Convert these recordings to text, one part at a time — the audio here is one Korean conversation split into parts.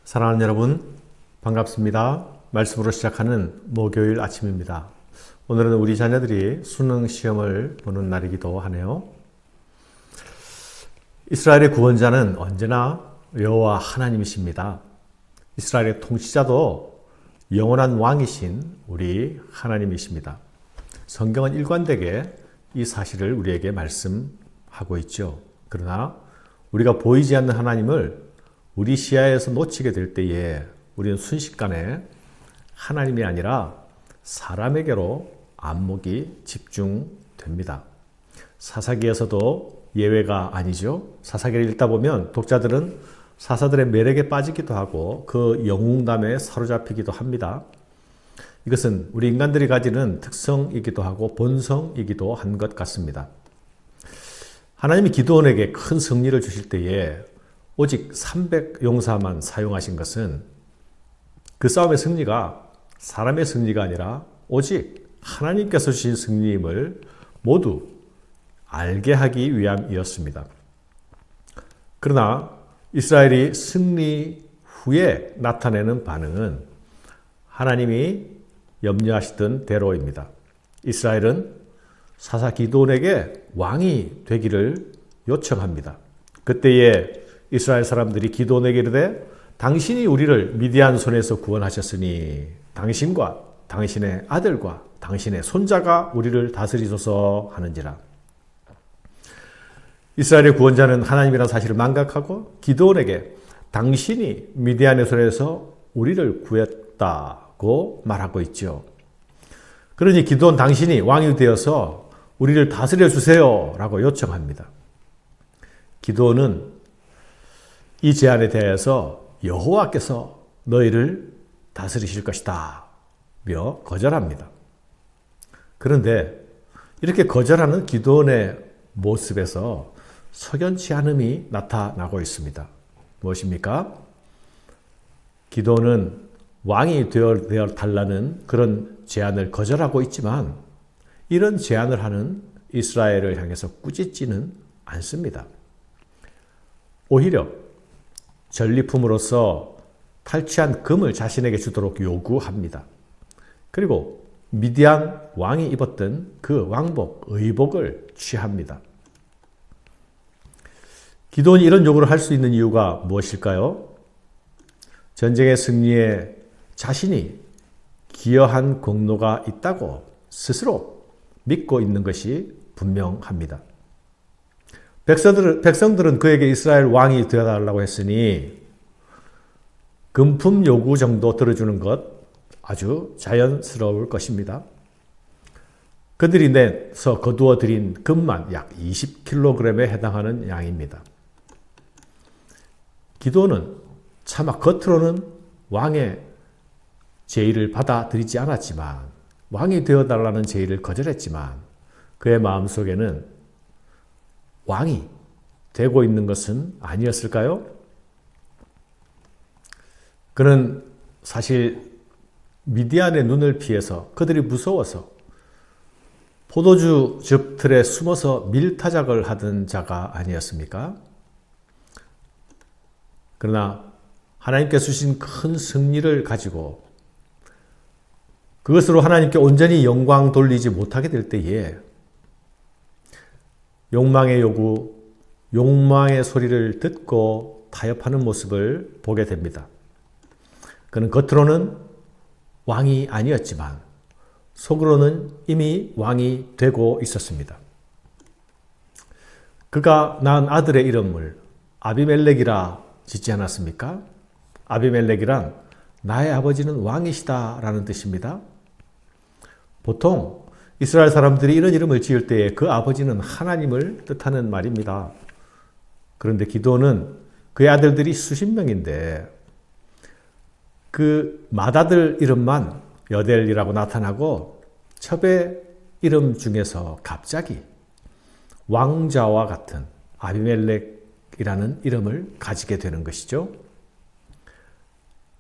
사랑하는 여러분, 반갑습니다. 말씀으로 시작하는 목요일 아침입니다. 오늘은 우리 자녀들이 수능 시험을 보는 날이기도 하네요. 이스라엘의 구원자는 언제나 여호와 하나님이십니다. 이스라엘의 통치자도 영원한 왕이신 우리 하나님이십니다. 성경은 일관되게 이 사실을 우리에게 말씀하고 있죠. 그러나 우리가 보이지 않는 하나님을 우리 시야에서 놓치게 될 때에 우리는 순식간에 하나님이 아니라 사람에게로 안목이 집중됩니다. 사사기에서도 예외가 아니죠. 사사기를 읽다 보면 독자들은 사사들의 매력에 빠지기도 하고 그 영웅담에 사로잡히기도 합니다. 이것은 우리 인간들이 가지는 특성이기도 하고 본성이기도 한 것 같습니다. 하나님이 기드온에게 큰 승리를 주실 때에 오직 300용사만 사용하신 것은 그 싸움의 승리가 사람의 승리가 아니라 오직 하나님께서 주신 승리임을 모두 알게 하기 위함이었습니다. 그러나 이스라엘이 승리 후에 나타내는 반응은 하나님이 염려하시던 대로입니다. 이스라엘은 사사 기드온에게 왕이 되기를 요청합니다. 그때에 이스라엘 사람들이 기드온에게 이르되 당신이 우리를 미디안 손에서 구원하셨으니 당신과 당신의 아들과 당신의 손자가 우리를 다스리소서 하는지라. 이스라엘의 구원자는 하나님이라는 사실을 망각하고 기드온에게 당신이 미디안의 손에서 우리를 구했다고 말하고 있죠. 그러니 기드온 당신이 왕이 되어서 우리를 다스려 주세요 라고 요청합니다. 기드온은 이 제안에 대해서 여호와께서 너희를 다스리실 것이다 며 거절합니다. 그런데 이렇게 거절하는 기드온의 모습에서 석연치 않음이 나타나고 있습니다. 무엇입니까? 기드온은 왕이 되어 달라는 그런 제안을 거절하고 있지만 이런 제안을 하는 이스라엘을 향해서 꾸짖지는 않습니다. 오히려 전리품으로서 탈취한 금을 자신에게 주도록 요구합니다. 그리고 미디안 왕이 입었던 그 왕복, 의복을 취합니다. 기드온이 이런 요구를 할 수 있는 이유가 무엇일까요? 전쟁의 승리에 자신이 기여한 공로가 있다고 스스로 믿고 있는 것이 분명합니다. 백성들은 그에게 이스라엘 왕이 되어달라고 했으니 금품 요구 정도 들어주는 것 아주 자연스러울 것입니다. 그들이 내서 거두어 들인 금만 약 20kg에 해당하는 양입니다. 기드온은 차마 겉으로는 왕의 제의를 받아들이지 않았지만 왕이 되어달라는 제의를 거절했지만 그의 마음속에는 왕이 되고 있는 것은 아니었을까요? 그는 사실 미디안의 눈을 피해서 그들이 무서워서 포도주 즙틀에 숨어서 밀타작을 하던 자가 아니었습니까? 그러나 하나님께서 주신 큰 승리를 가지고 그것으로 하나님께 온전히 영광 돌리지 못하게 될 때에 욕망의 요구, 욕망의 소리를 듣고 타협하는 모습을 보게 됩니다. 그는 겉으로는 왕이 아니었지만 속으로는 이미 왕이 되고 있었습니다. 그가 낳은 아들의 이름을 아비멜렉이라 짓지 않았습니까? 아비멜렉이란 나의 아버지는 왕이시다 라는 뜻입니다. 보통 이스라엘 사람들이 이런 이름을 지을 때에 그 아버지는 하나님을 뜻하는 말입니다. 그런데 기드온은 그의 아들들이 수십 명인데 그 맏아들 이름만 여델이라고 나타나고 첩의 이름 중에서 갑자기 왕자와 같은 아비멜렉이라는 이름을 가지게 되는 것이죠.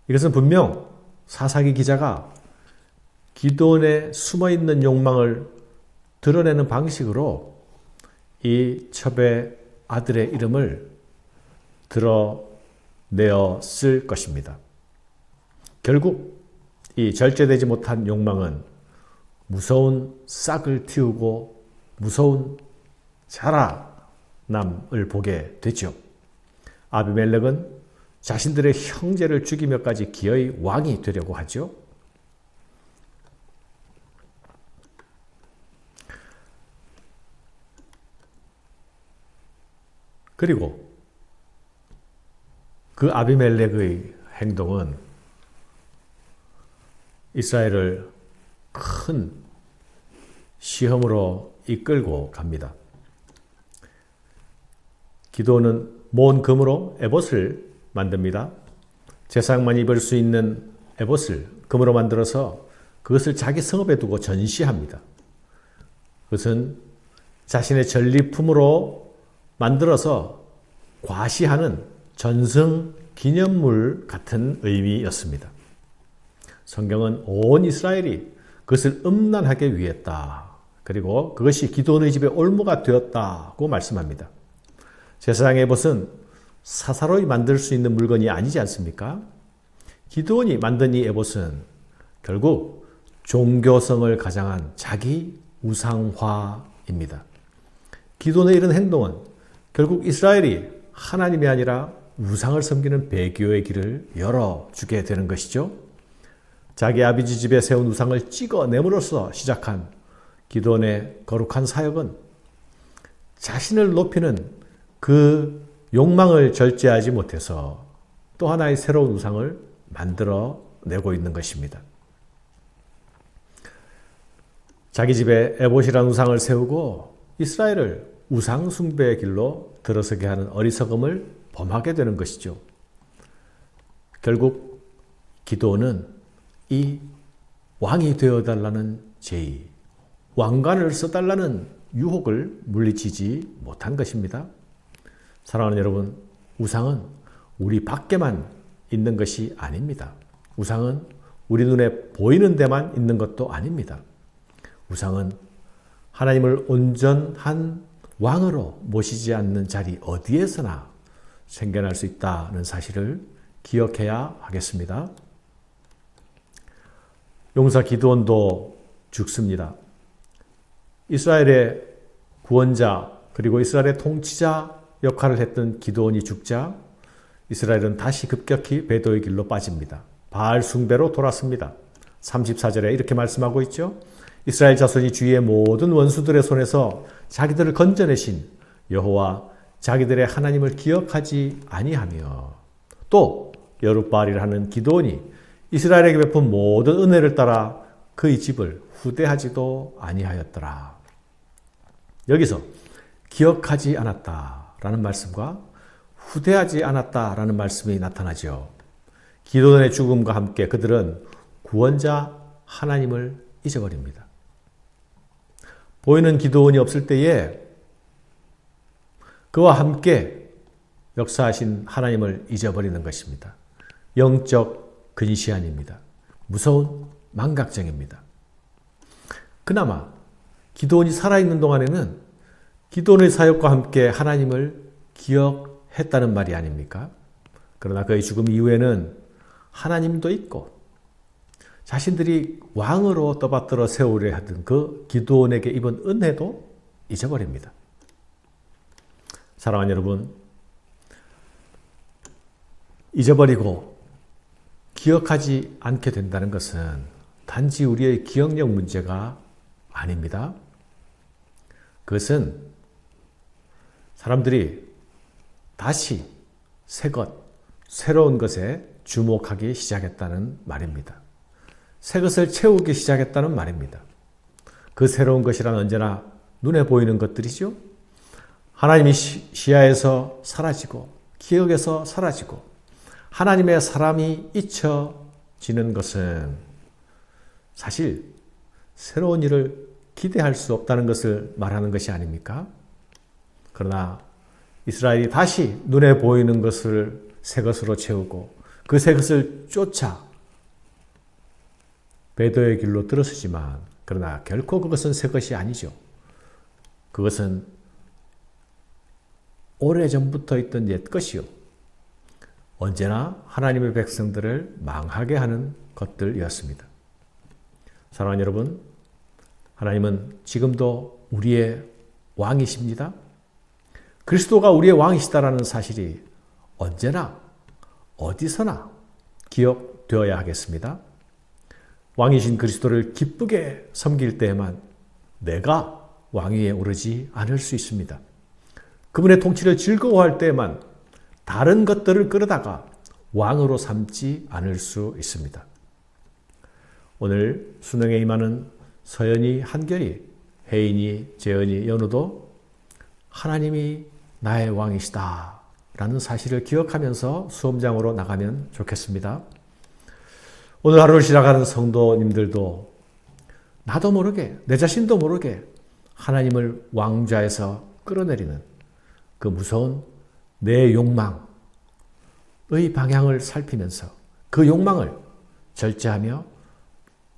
이것은 분명 사사기 기자가 기드온의 숨어있는 욕망을 드러내는 방식으로 이 첩의 아들의 이름을 내었을 것입니다. 결국 이 절제되지 못한 욕망은 무서운 싹을 틔우고 무서운 자라남을 보게 되죠. 아비멜렉은 자신들의 형제를 죽이며까지 기어이 왕이 되려고 하죠. 그리고 그 아비멜렉의 행동은 이스라엘을 큰 시험으로 이끌고 갑니다. 기드온은 모은 금으로 에봇을 만듭니다. 제사장만 입을 수 있는 에봇을 금으로 만들어서 그것을 자기 성읍에 두고 전시합니다. 그것은 자신의 전리품으로 만들어서 과시하는 전승 기념물 같은 의미였습니다. 성경은 온 이스라엘이 그것을 음란하게 위했다. 그리고 그것이 기드온의 집에 올무가 되었다고 말씀합니다. 제사장의 에봇은 사사로이 만들 수 있는 물건이 아니지 않습니까? 기드온이 만든 이 에봇은 결국 종교성을 가장한 자기 우상화입니다. 기드온의 이런 행동은 결국 이스라엘이 하나님이 아니라 우상을 섬기는 배교의 길을 열어주게 되는 것이죠. 자기 아버지 집에 세운 우상을 찍어내므로써 시작한 기드온의 거룩한 사역은 자신을 높이는 그 욕망을 절제하지 못해서 또 하나의 새로운 우상을 만들어내고 있는 것입니다. 자기 집에 에봇이라는 우상을 세우고 이스라엘을 우상 숭배의 길로 들어서게 하는 어리석음을 범하게 되는 것이죠. 결국 기드온은 이 왕이 되어달라는 제의, 왕관을 써달라는 유혹을 물리치지 못한 것입니다. 사랑하는 여러분, 우상은 우리 밖에만 있는 것이 아닙니다. 우상은 우리 눈에 보이는 데만 있는 것도 아닙니다. 우상은 하나님을 온전한 왕으로 모시지 않는 자리 어디에서나 생겨날 수 있다는 사실을 기억해야 하겠습니다. 용사 기드온도 죽습니다. 이스라엘의 구원자 그리고 이스라엘의 통치자 역할을 했던 기드온이 죽자 이스라엘은 다시 급격히 배도의 길로 빠집니다. 바알 숭배로 돌았습니다. 34절에 이렇게 말씀하고 있죠. 이스라엘 자손이 주위의 모든 원수들의 손에서 자기들을 건져내신 여호와 자기들의 하나님을 기억하지 아니하며 또 여룻바알이라 하는 기드온이 이스라엘에게 베푼 모든 은혜를 따라 그의 집을 후대하지도 아니하였더라. 여기서 기억하지 않았다라는 말씀과 후대하지 않았다라는 말씀이 나타나죠. 기드온의 죽음과 함께 그들은 구원자 하나님을 잊어버립니다. 보이는 기드온이 없을 때에 그와 함께 역사하신 하나님을 잊어버리는 것입니다. 영적 근시안입니다. 무서운 망각정입니다. 그나마 기드온이 살아있는 동안에는 기드온의 사역과 함께 하나님을 기억했다는 말이 아닙니까? 그러나 그의 죽음 이후에는 하나님도 있고 자신들이 왕으로 떠받들어 세우려 하던 그 기드온에게 입은 은혜도 잊어버립니다. 사랑하는 여러분, 잊어버리고 기억하지 않게 된다는 것은 단지 우리의 기억력 문제가 아닙니다. 그것은 사람들이 다시 새 것, 새로운 것에 주목하기 시작했다는 말입니다. 새 것을 채우기 시작했다는 말입니다. 그 새로운 것이란 언제나 눈에 보이는 것들이죠. 하나님이 시야에서 사라지고 기억에서 사라지고 하나님의 사람이 잊혀지는 것은 사실 새로운 일을 기대할 수 없다는 것을 말하는 것이 아닙니까? 그러나 이스라엘이 다시 눈에 보이는 것을 새 것으로 채우고 그 새 것을 쫓아 배도의 길로 들어서지만 그러나 결코 그것은 새 것이 아니죠. 그것은 오래전부터 있던 옛 것이요. 언제나 하나님의 백성들을 망하게 하는 것들이었습니다. 사랑하는 여러분, 하나님은 지금도 우리의 왕이십니다. 그리스도가 우리의 왕이시다라는 사실이 언제나 어디서나 기억되어야 하겠습니다. 왕이신 그리스도를 기쁘게 섬길 때에만 내가 왕위에 오르지 않을 수 있습니다. 그분의 통치를 즐거워할 때에만 다른 것들을 끌어다가 왕으로 삼지 않을 수 있습니다. 오늘 수능에 임하는 서연이, 한결이, 혜인이, 재연이, 연우도 하나님이 나의 왕이시다 라는 사실을 기억하면서 수험장으로 나가면 좋겠습니다. 오늘 하루를 시작하는 성도님들도 나도 모르게, 내 자신도 모르게 하나님을 왕좌에서 끌어내리는 그 무서운 내 욕망의 방향을 살피면서 그 욕망을 절제하며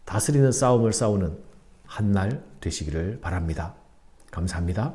다스리는 싸움을 싸우는 한 날 되시기를 바랍니다. 감사합니다.